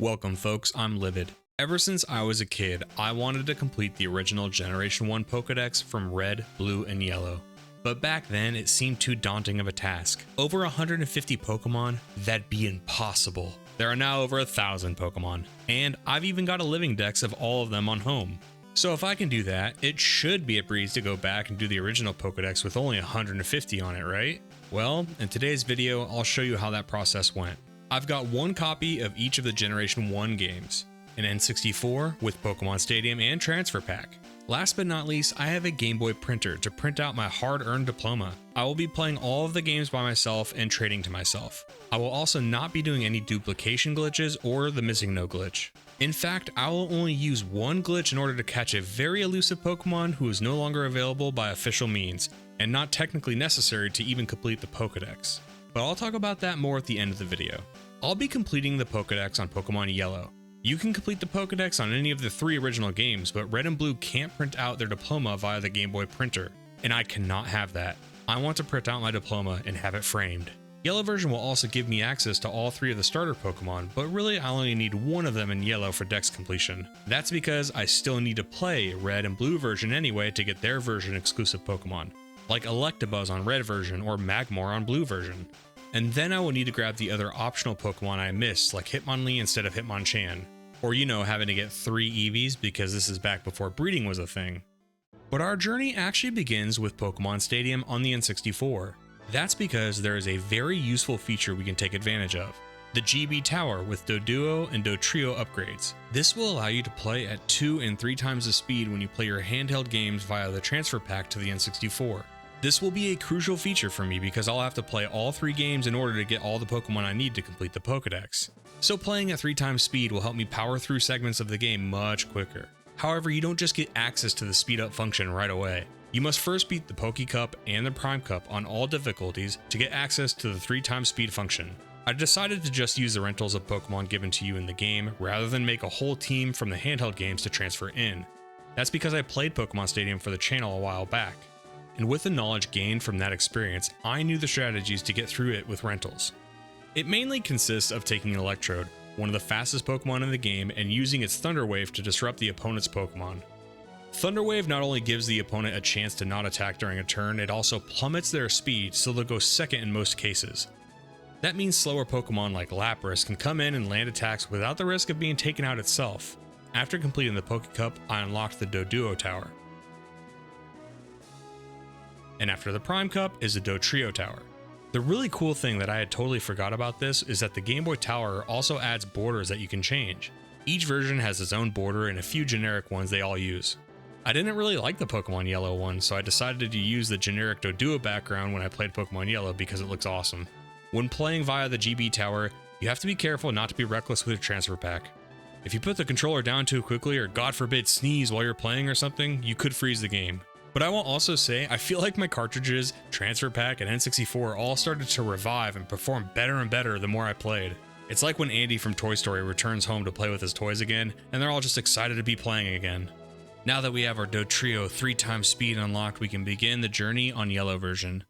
Welcome folks, I'm Livvvid. Ever since I was a kid, I wanted to complete the original Generation 1 Pokedex from Red, Blue, and Yellow. But back then, it seemed too daunting of a task. Over 150 Pokemon? That'd be impossible. There are now over 1,000 Pokemon, and I've even got a living dex of all of them on home. So if I can do that, it should be a breeze to go back and do the original Pokedex with only 150 on it, right? Well, in today's video, I'll show you how that process went. I've got one copy of each of the Generation 1 games, an N64 with Pokemon Stadium and Transfer Pack. Last but not least, I have a Gameboy printer to print out my hard-earned diploma. I will be playing all of the games by myself and trading to myself. I will also not be doing any duplication glitches or the missing no glitch. In fact, I will only use one glitch in order to catch a very elusive Pokemon who is no longer available by official means, and not technically necessary to even complete the Pokedex. But I'll talk about that more at the end of the video. I'll be completing the Pokedex on Pokemon Yellow. You can complete the Pokedex on any of the 3 original games, but Red and Blue can't print out their diploma via the Game Boy printer, and I cannot have that. I want to print out my diploma and have it framed. Yellow version will also give me access to all 3 of the starter Pokemon, but really I only need one of them in Yellow for Dex completion. That's because I still need to play Red and Blue version anyway to get their version exclusive Pokemon, like Electabuzz on Red version or Magmar on Blue version. And then I will need to grab the other optional Pokemon I missed, like Hitmonlee instead of Hitmonchan. Or having to get 3 Eevees because this is back before breeding was a thing. But our journey actually begins with Pokemon Stadium on the N64. That's because there is a very useful feature we can take advantage of. The GB Tower with Doduo and Dotrio upgrades. This will allow you to play at 2 and 3 times the speed when you play your handheld games via the transfer pack to the N64. This will be a crucial feature for me because I'll have to play all 3 games in order to get all the Pokemon I need to complete the Pokedex. So playing at 3 times speed will help me power through segments of the game much quicker. However, you don't just get access to the speed up function right away. You must first beat the Poke Cup and the Prime Cup on all difficulties to get access to the 3 times speed function. I decided to just use the rentals of Pokemon given to you in the game rather than make a whole team from the handheld games to transfer in. That's because I played Pokemon Stadium for the channel a while back. And with the knowledge gained from that experience, I knew the strategies to get through it with rentals. It mainly consists of taking an Electrode, one of the fastest Pokemon in the game, and using its Thunder Wave to disrupt the opponent's Pokemon. Thunder Wave not only gives the opponent a chance to not attack during a turn, it also plummets their speed so they'll go second in most cases. That means slower Pokemon like Lapras can come in and land attacks without the risk of being taken out itself. After completing the Poke Cup, I unlocked the Doduo Tower. And after the Prime Cup is the Dotrio Tower. The really cool thing that I had totally forgot about this is that the Game Boy Tower also adds borders that you can change. Each version has its own border and a few generic ones they all use. I didn't really like the Pokemon Yellow one, so I decided to use the generic Doduo background when I played Pokemon Yellow because it looks awesome. When playing via the GB Tower, you have to be careful not to be reckless with your transfer pack. If you put the controller down too quickly or God forbid sneeze while you're playing or something, you could freeze the game. But I will also say, I feel like my cartridges, transfer pack, and N64 all started to revive and perform better and better the more I played. It's like when Andy from Toy Story returns home to play with his toys again, and they're all just excited to be playing again. Now that we have our Dotrio 3 times speed unlocked, we can begin the journey on Yellow version.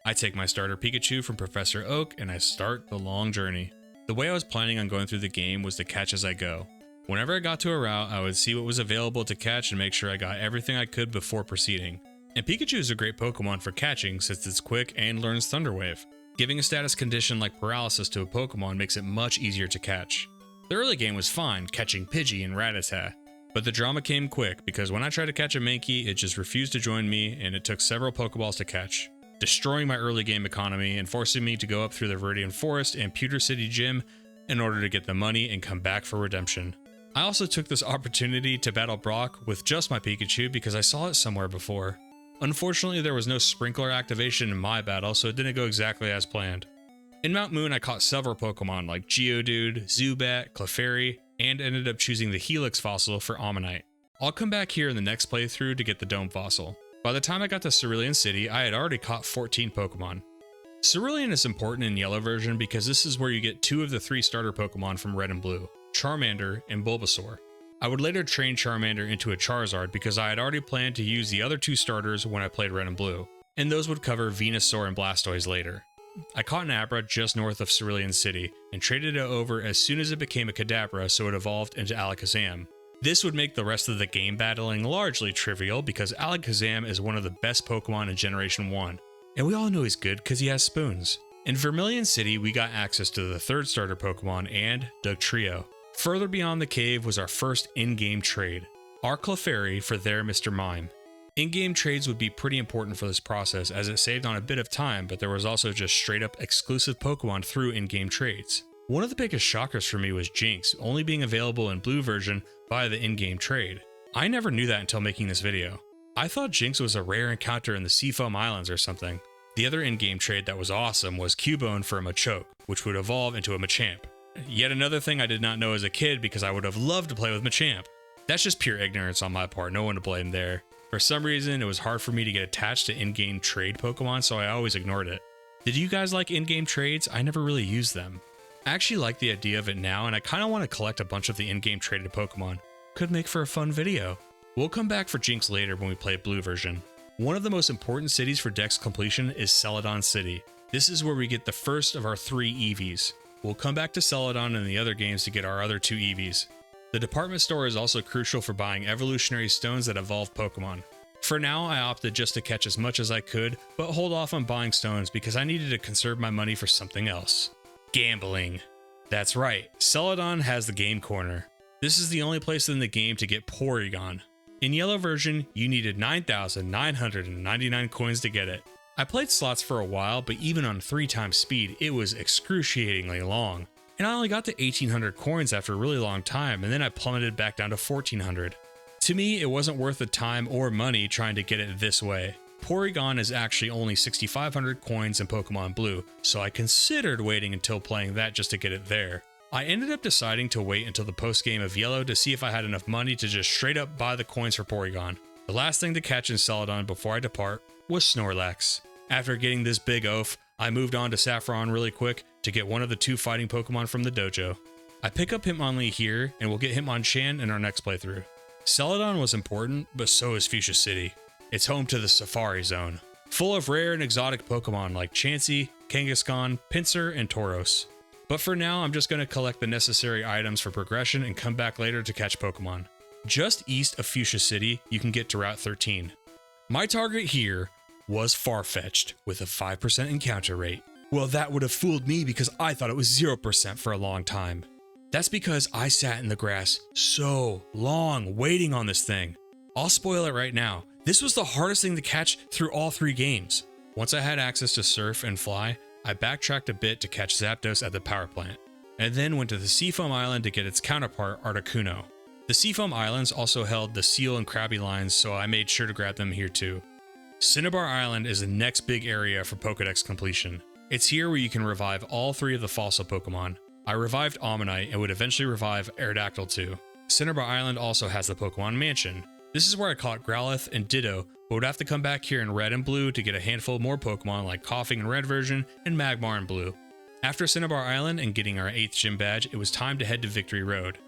I take my starter Pikachu from Professor Oak, and I start the long journey. The way I was planning on going through the game was to catch as I go. Whenever I got to a route, I would see what was available to catch and make sure I got everything I could before proceeding. And Pikachu is a great Pokemon for catching since it's quick and learns Thunder Wave. Giving a status condition like Paralysis to a Pokemon makes it much easier to catch. The early game was fine, catching Pidgey and Rattata, but the drama came quick because when I tried to catch a Mankey, it just refused to join me and it took several Pokeballs to catch, destroying my early game economy and forcing me to go up through the Viridian Forest and Pewter City Gym in order to get the money and come back for redemption. I also took this opportunity to battle Brock with just my Pikachu because I saw it somewhere before. Unfortunately, there was no sprinkler activation in my battle, so it didn't go exactly as planned. In Mount Moon, I caught several Pokemon like Geodude, Zubat, Clefairy, and ended up choosing the Helix fossil for Ammonite. I'll come back here in the next playthrough to get the Dome fossil. By the time I got to Cerulean City, I had already caught 14 Pokemon. Cerulean is important in Yellow version because this is where you get 2 of the 3 starter Pokemon from Red and Blue. Charmander and Bulbasaur. I would later train Charmander into a Charizard because I had already planned to use the other 2 starters when I played Red and Blue, and those would cover Venusaur and Blastoise later. I caught an Abra just north of Cerulean City and traded it over as soon as it became a Kadabra, so it evolved into Alakazam. This would make the rest of the game battling largely trivial because Alakazam is one of the best Pokemon in Generation 1, and we all know he's good because he has spoons. In Vermilion City, we got access to the third starter Pokemon and Dugtrio. Further beyond the cave was our first in-game trade, our Clefairy for their Mr. Mime. In-game trades would be pretty important for this process as it saved on a bit of time, but there was also just straight up exclusive Pokemon through in-game trades. One of the biggest shockers for me was Jinx only being available in blue version via the in-game trade. I never knew that until making this video. I thought Jinx was a rare encounter in the Seafoam Islands or something. The other in-game trade that was awesome was Cubone for a Machoke, which would evolve into a Machamp. Yet another thing I did not know as a kid because I would have loved to play with Machamp. That's just pure ignorance on my part, no one to blame there. For some reason, it was hard for me to get attached to in-game trade Pokemon, so I always ignored it. Did you guys like in-game trades? I never really used them. I actually like the idea of it now, and I kind of want to collect a bunch of the in-game traded Pokemon. Could make for a fun video. We'll come back for Jinx later when we play blue version. One of the most important cities for Dex completion is Celadon City. This is where we get the first of our 3 EVs. We'll come back to Celadon and the other games to get our other 2 EVs. The department store is also crucial for buying evolutionary stones that evolve Pokemon. For now, I opted just to catch as much as I could, but hold off on buying stones because I needed to conserve my money for something else. Gambling. That's right, Celadon has the game corner. This is the only place in the game to get Porygon. In yellow version, you needed 9,999 coins to get it. I played slots for a while, but even on 3 times speed, it was excruciatingly long. And I only got to 1,800 coins after a really long time, and then I plummeted back down to 1,400. To me, it wasn't worth the time or money trying to get it this way. Porygon is actually only 6,500 coins in Pokemon Blue, so I considered waiting until playing that just to get it there. I ended up deciding to wait until the post-game of Yellow to see if I had enough money to just straight up buy the coins for Porygon. The last thing to catch in Celadon before I depart was Snorlax. After getting this big oaf, I moved on to Saffron really quick to get one of the 2 fighting Pokemon from the dojo. I pick up Hitmonlee here, and we'll get Hitmonchan in our next playthrough. Celadon was important, but so is Fuchsia City. It's home to the Safari Zone, full of rare and exotic Pokemon like Chansey, Kangaskhan, Pinsir, and Tauros. But for now, I'm just going to collect the necessary items for progression and come back later to catch Pokemon. Just east of Fuchsia City, you can get to Route 13. My target here was Farfetch'd with a 5% encounter rate. Well, that would have fooled me because I thought it was 0% for a long time. That's because I sat in the grass so long waiting on this thing. I'll spoil it right now. This was the hardest thing to catch through all 3 games. Once I had access to Surf and Fly, I backtracked a bit to catch Zapdos at the power plant, and then went to the Seafoam Island to get its counterpart, Articuno. The Seafoam Islands also held the Seal and Krabby lines, so I made sure to grab them here too. Cinnabar Island is the next big area for Pokedex completion. It's here where you can revive all 3 of the fossil Pokemon. I revived Omanyte and would eventually revive Aerodactyl too. Cinnabar Island also has the Pokemon Mansion. This is where I caught Growlithe and Ditto, but would have to come back here in red and blue to get a handful more Pokemon like Koffing in red version and Magmar in blue. After Cinnabar Island and getting our 8th gym badge, it was time to head to Victory Road.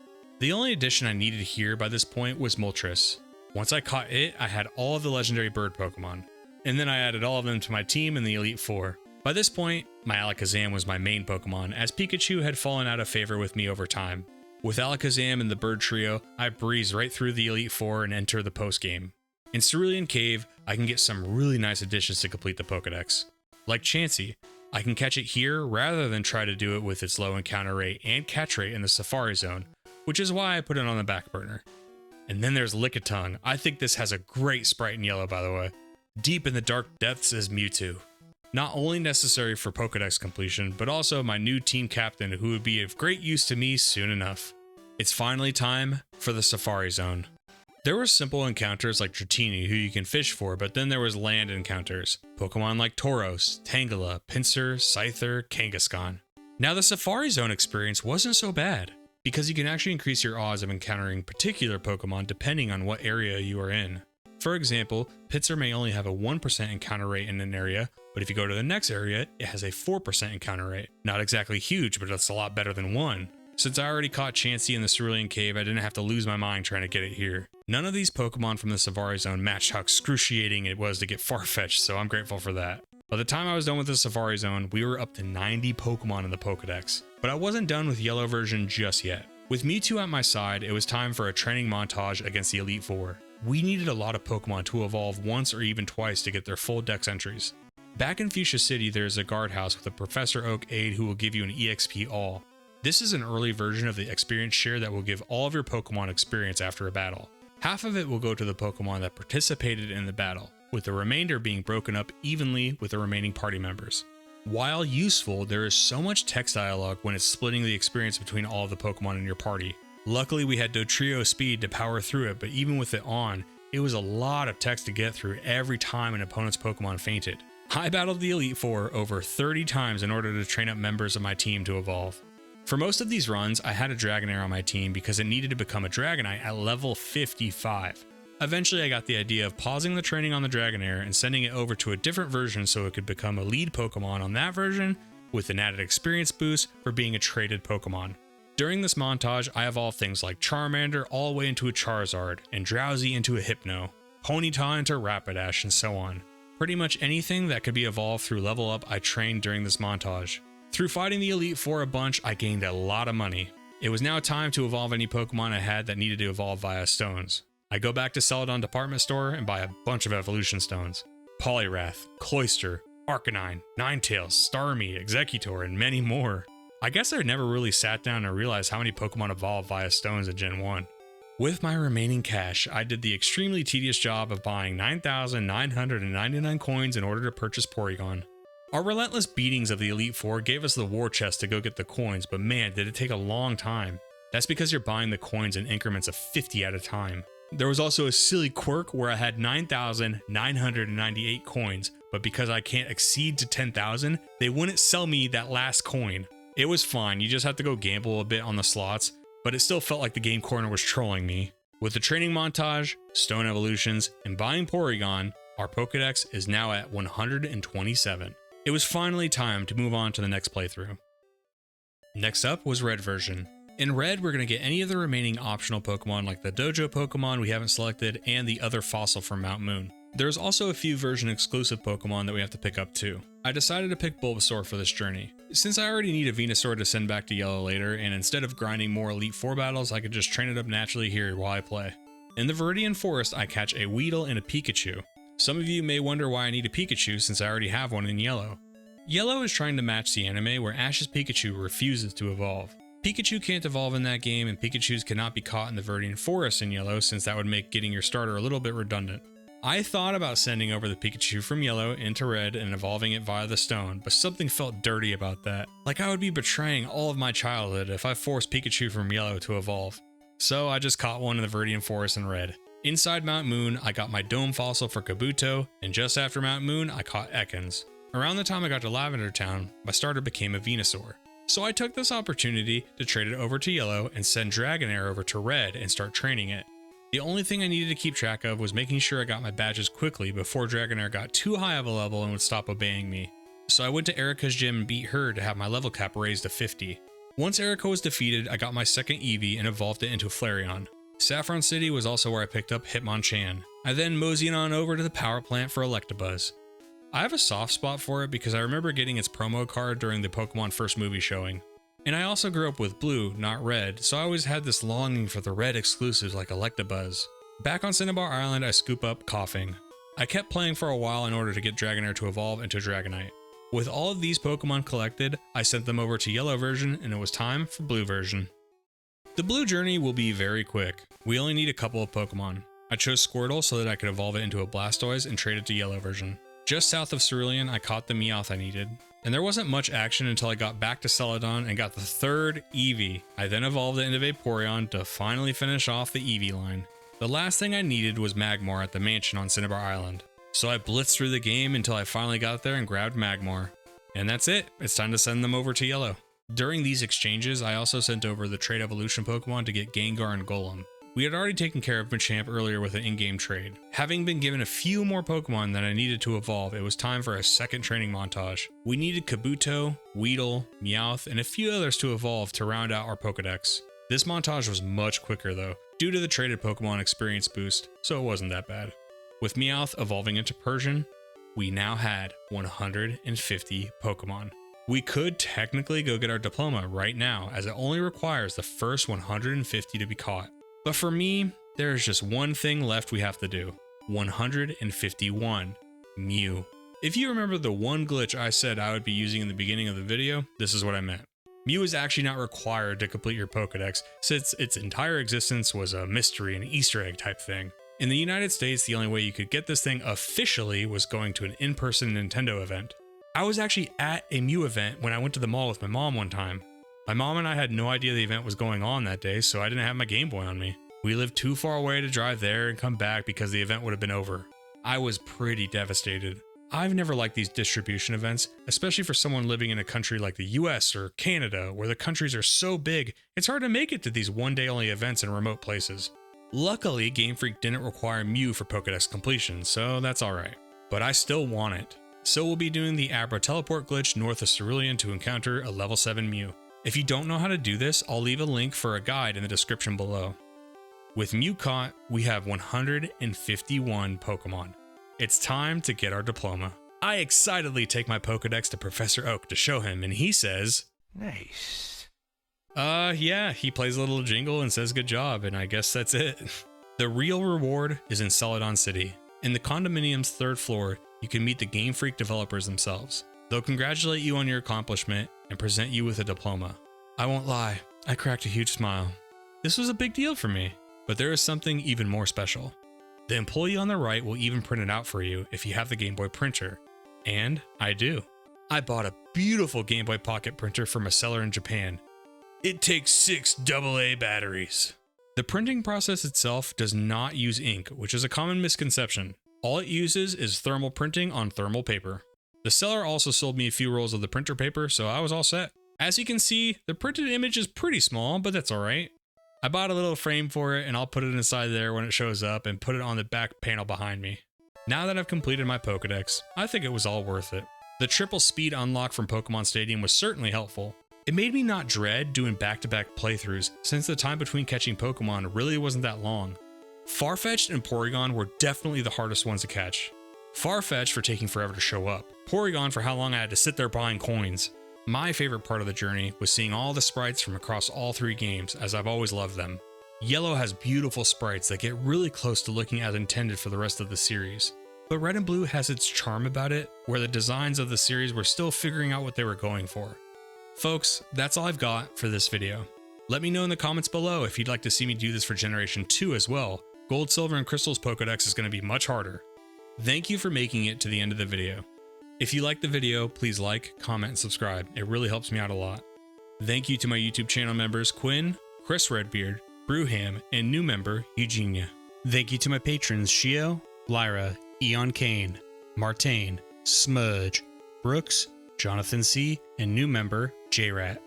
The only addition I needed here by this point was Moltres. Once I caught it, I had all of the legendary bird Pokemon, and then I added all of them to my team in the Elite Four. By this point, my Alakazam was my main Pokemon, as Pikachu had fallen out of favor with me over time. With Alakazam and the bird trio, I breeze right through the Elite Four and enter the post-game. In Cerulean Cave, I can get some really nice additions to complete the Pokedex. Like Chansey, I can catch it here rather than try to do it with its low encounter rate and catch rate in the Safari Zone, which is why I put it on the back burner. And then there's Lickitung. I think this has a great sprite in yellow, by the way. Deep in the dark depths is Mewtwo. Not only necessary for Pokedex completion, but also my new team captain who would be of great use to me soon enough. It's finally time for the Safari Zone. There were simple encounters like Dratini who you can fish for, but then there was land encounters. Pokemon like Tauros, Tangela, Pinsir, Scyther, Kangaskhan. Now the Safari Zone experience wasn't so bad, because you can actually increase your odds of encountering particular Pokemon depending on what area you are in. For example, Pinsir may only have a 1% encounter rate in an area, but if you go to the next area, it has a 4% encounter rate. Not exactly huge, but it's a lot better than 1. Since I already caught Chansey in the Cerulean Cave, I didn't have to lose my mind trying to get it here. None of these Pokemon from the Safari Zone matched how excruciating it was to get Farfetch'd, so I'm grateful for that. By the time I was done with the Safari Zone, we were up to 90 Pokemon in the Pokedex. But I wasn't done with Yellow version just yet. With Mewtwo at my side, it was time for a training montage against the Elite Four. We needed a lot of Pokemon to evolve once or even twice to get their full dex entries. Back in Fuchsia City, there is a guardhouse with a Professor Oak aide who will give you an EXP all. This is an early version of the experience share that will give all of your Pokemon experience after a battle. Half of it will go to the Pokemon that participated in the battle, with the remainder being broken up evenly with the remaining party members. While useful, there is so much text dialogue when it's splitting the experience between all of the Pokemon in your party. Luckily we had Dotrio speed to power through it, but even with it on, it was a lot of text to get through every time an opponent's Pokemon fainted. I battled the Elite Four over 30 times in order to train up members of my team to evolve. For most of these runs, I had a Dragonair on my team because it needed to become a Dragonite at level 55. Eventually I got the idea of pausing the training on the Dragonair and sending it over to a different version so it could become a lead Pokemon on that version with an added experience boost for being a traded Pokemon. During this montage, I evolved things like Charmander all the way into a Charizard, and Drowsy into a Hypno, Ponyta into Rapidash, and so on. Pretty much anything that could be evolved through level up I trained during this montage. Through fighting the Elite Four a bunch, I gained a lot of money. It was now time to evolve any Pokemon I had that needed to evolve via stones. I go back to Celadon Department Store and buy a bunch of evolution stones. Poliwrath, Cloyster, Arcanine, Ninetales, Starmie, Executor, and many more. I guess I never really sat down and realized how many Pokemon evolved via stones in Gen 1. With my remaining cash, I did the extremely tedious job of buying 9,999 coins in order to purchase Porygon. Our relentless beatings of the Elite Four gave us the war chest to go get the coins, but man, did it take a long time. That's because you're buying the coins in increments of 50 at a time. There was also a silly quirk where I had 9,998 coins, but because I can't exceed to 10,000, they wouldn't sell me that last coin. It was fine, you just have to go gamble a bit on the slots, but it still felt like the game corner was trolling me. With the training montage, stone evolutions, and buying Porygon, our Pokedex is now at 127. It was finally time to move on to the next playthrough. Next up was Red version. In Red, we're going to get any of the remaining optional Pokemon like the Dojo Pokemon we haven't selected and the other fossil from Mount Moon. There's also a few version exclusive Pokemon that we have to pick up too. I decided to pick Bulbasaur for this journey. Since I already need a Venusaur to send back to Yellow later, and instead of grinding more Elite Four battles, I could just train it up naturally here while I play. In the Viridian Forest, I catch a Weedle and a Pikachu. Some of you may wonder why I need a Pikachu since I already have one in Yellow. Yellow is trying to match the anime where Ash's Pikachu refuses to evolve. Pikachu can't evolve in that game, and Pikachus cannot be caught in the Viridian Forest in Yellow since that would make getting your starter a little bit redundant. I thought about sending over the Pikachu from Yellow into Red and evolving it via the stone, but something felt dirty about that. Like I would be betraying all of my childhood if I forced Pikachu from Yellow to evolve. So I just caught one in the Viridian Forest in Red. Inside Mount Moon, I got my Dome Fossil for Kabuto, and just after Mount Moon, I caught Ekans. Around the time I got to Lavender Town, my starter became a Venusaur. So I took this opportunity to trade it over to Yellow and send Dragonair over to Red and start training it. The only thing I needed to keep track of was making sure I got my badges quickly before Dragonair got too high of a level and would stop obeying me. So I went to Erica's gym and beat her to have my level cap raised to 50. Once Erica was defeated, I got my second Eevee and evolved it into Flareon. Saffron City was also where I picked up Hitmonchan. I then moseyed on over to the power plant for Electabuzz. I have a soft spot for it because I remember getting its promo card during the Pokemon first movie showing. And I also grew up with blue, not red, so I always had this longing for the red exclusives like Electabuzz. Back on Cinnabar Island, I scoop up Coughing. I kept playing for a while in order to get Dragonair to evolve into Dragonite. With all of these Pokemon collected, I sent them over to Yellow version and it was time for Blue version. The Blue journey will be very quick. We only need a couple of Pokemon. I chose Squirtle so that I could evolve it into a Blastoise and trade it to Yellow version. Just south of Cerulean, I caught the Meowth I needed. And there wasn't much action until I got back to Celadon and got the third Eevee. I then evolved it into Vaporeon to finally finish off the Eevee line. The last thing I needed was Magmar at the mansion on Cinnabar Island. So I blitzed through the game until I finally got there and grabbed Magmar. And that's it, it's time to send them over to Yellow. During these exchanges, I also sent over the trade evolution Pokemon to get Gengar and Golem. We had already taken care of Machamp earlier with an in-game trade. Having been given a few more Pokemon that I needed to evolve, it was time for a second training montage. We needed Kabuto, Weedle, Meowth, and a few others to evolve to round out our Pokedex. This montage was much quicker though, due to the traded Pokemon experience boost, so it wasn't that bad. With Meowth evolving into Persian, we now had 150 Pokemon. We could technically go get our diploma right now, as it only requires the first 150 to be caught. But for me, there is just one thing left we have to do. 151 Mew. If you remember the one glitch I said I would be using in the beginning of the video, this is what I meant. Mew is actually not required to complete your Pokedex, since its entire existence was a mystery and Easter egg type thing. In the United States, the only way you could get this thing officially was going to an in-person Nintendo event. I was actually at a Mew event when I went to the mall with my mom one time. My mom and I had no idea the event was going on that day, so I didn't have my Game Boy on me. We lived too far away to drive there and come back because the event would have been over. I was pretty devastated. I've never liked these distribution events, especially for someone living in a country like the US or Canada, where the countries are so big, it's hard to make it to these one-day-only events in remote places. Luckily, Game Freak didn't require Mew for Pokedex completion, so that's alright. But I still want it. So we'll be doing the Abra Teleport glitch north of Cerulean to encounter a level 7 Mew. If you don't know how to do this, I'll leave a link for a guide in the description below. With Mew caught, we have 151 Pokemon. It's time to get our diploma. I excitedly take my Pokedex to Professor Oak to show him, and he says, Nice. Yeah, he plays a little jingle and says good job, and I guess that's it. The real reward is in Celadon City. In the condominium's 3rd floor, you can meet the Game Freak developers themselves. They'll congratulate you on your accomplishment and present you with a diploma. I won't lie, I cracked a huge smile. This was a big deal for me, but there is something even more special. The employee on the right will even print it out for you if you have the Game Boy printer. And I do. I bought a beautiful Game Boy Pocket printer from a seller in Japan. It takes 6 AA batteries. The printing process itself does not use ink, which is a common misconception. All it uses is thermal printing on thermal paper. The seller also sold me a few rolls of the printer paper, so I was all set. As you can see, the printed image is pretty small, but that's alright. I bought a little frame for it and I'll put it inside there when it shows up and put it on the back panel behind me. Now that I've completed my Pokedex, I think it was all worth it. The triple speed unlock from Pokemon Stadium was certainly helpful. It made me not dread doing back-to-back playthroughs, since the time between catching Pokemon really wasn't that long. Farfetch'd and Porygon were definitely the hardest ones to catch. Farfetch'd for taking forever to show up, Porygon for how long I had to sit there buying coins. My favorite part of the journey was seeing all the sprites from across all 3 games, as I've always loved them. Yellow has beautiful sprites that get really close to looking as intended for the rest of the series. But Red and Blue has its charm about it, where the designs of the series were still figuring out what they were going for. Folks, that's all I've got for this video. Let me know in the comments below if you'd like to see me do this for Generation 2 as well. Gold, Silver, and Crystal's Pokedex is going to be much harder. Thank you for making it to the end of the video. If you liked the video, please like, comment, and subscribe. It really helps me out a lot. Thank you to my YouTube channel members Quinn, Chris Redbeard, Brewham, and new member Eugenia. Thank you to my patrons Shio, Lyra, Eon Kane, Martane, Smudge, Brooks, Jonathan C, and new member J-Rat.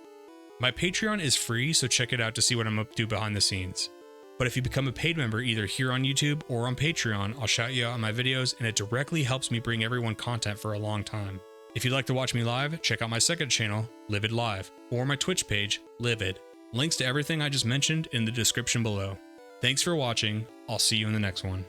My Patreon is free, so check it out to see what I'm up to behind the scenes. But if you become a paid member either here on YouTube or on Patreon, I'll shout you out in my videos, and it directly helps me bring everyone content for a long time. If you'd like to watch me live, check out my second channel, Livvvid Live, or my Twitch page, Livvvid. Links to everything I just mentioned in the description below. Thanks for watching, I'll see you in the next one.